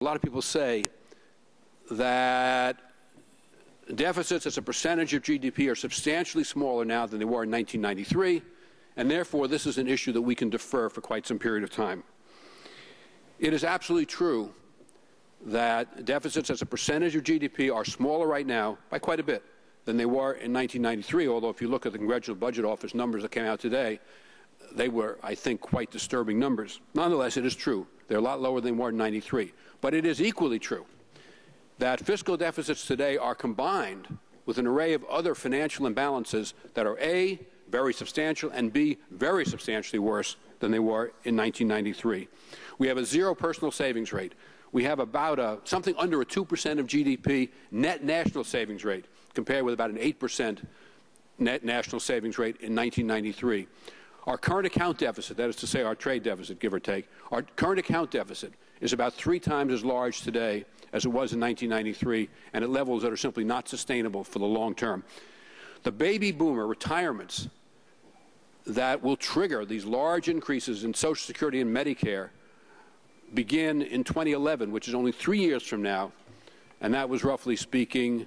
A lot of people say that deficits as a percentage of GDP are substantially smaller now than they were in 1993, and therefore this is an issue that we can defer for quite some period of time. It is absolutely true that deficits as a percentage of GDP are smaller right now by quite a bit than they were in 1993, although if you look at the Congressional Budget Office numbers that came out today, they were, I think, quite disturbing numbers. Nonetheless, it is true. They're a lot lower than they were in 93. But it is equally true that fiscal deficits today are combined with an array of other financial imbalances that are A, very substantial, and B, very substantially worse than they were in 1993. We have a zero personal savings rate. We have about something under a 2% of GDP net national savings rate, compared with about an 8% net national savings rate in 1993. Our current account deficit, that is to say our trade deficit, give or take, our current account deficit is about 3 times as large today as it was in 1993, and at levels that are simply not sustainable for the long term. The baby boomer retirements that will trigger these large increases in Social Security and Medicare begin in 2011, which is only 3 years from now, and that was, roughly speaking,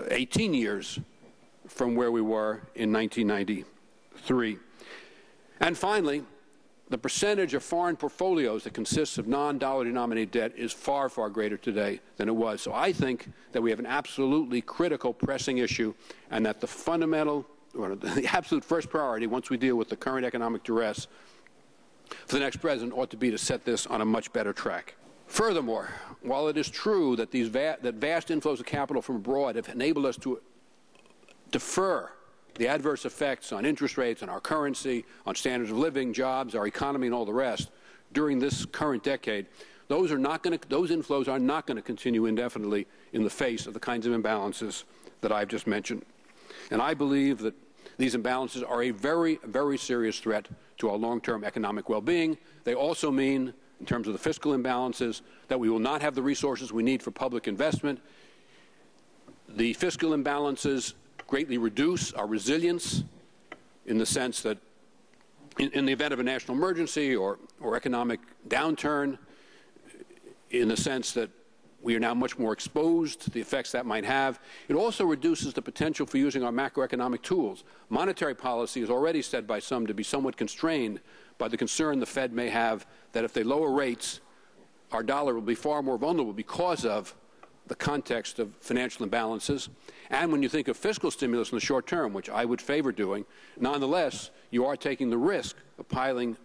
18 years from where we were in 1993. And finally, the percentage of foreign portfolios that consists of non-dollar denominated debt is far, far greater today than it was. So I think that we have an absolutely critical, pressing issue, and that the fundamental, or the absolute first priority, once we deal with the current economic duress for the next president, ought to be to set this on a much better track. Furthermore, while it is true that that vast inflows of capital from abroad have enabled us to defer the adverse effects on interest rates, on our currency, on standards of living, jobs, our economy, and all the rest during this current decade, those inflows are not going to continue indefinitely in the face of the kinds of imbalances that I've just mentioned. And I believe that these imbalances are a very, very serious threat to our long-term economic well-being. They also mean, in terms of the fiscal imbalances, that we will not have the resources we need for public investment. The fiscal imbalances greatly reduce our resilience in the sense that in the event of a national emergency or economic downturn, in the sense that we are now much more exposed to the effects that might have. It also reduces the potential for using our macroeconomic tools. Monetary policy is already said by some to be somewhat constrained by the concern the Fed may have that if they lower rates, our dollar will be far more vulnerable because of the context of financial imbalances. And when you think of fiscal stimulus in the short term, which I would favor doing, nonetheless, you are taking the risk of piling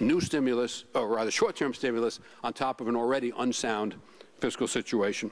new stimulus, or rather short-term stimulus, on top of an already unsound fiscal situation.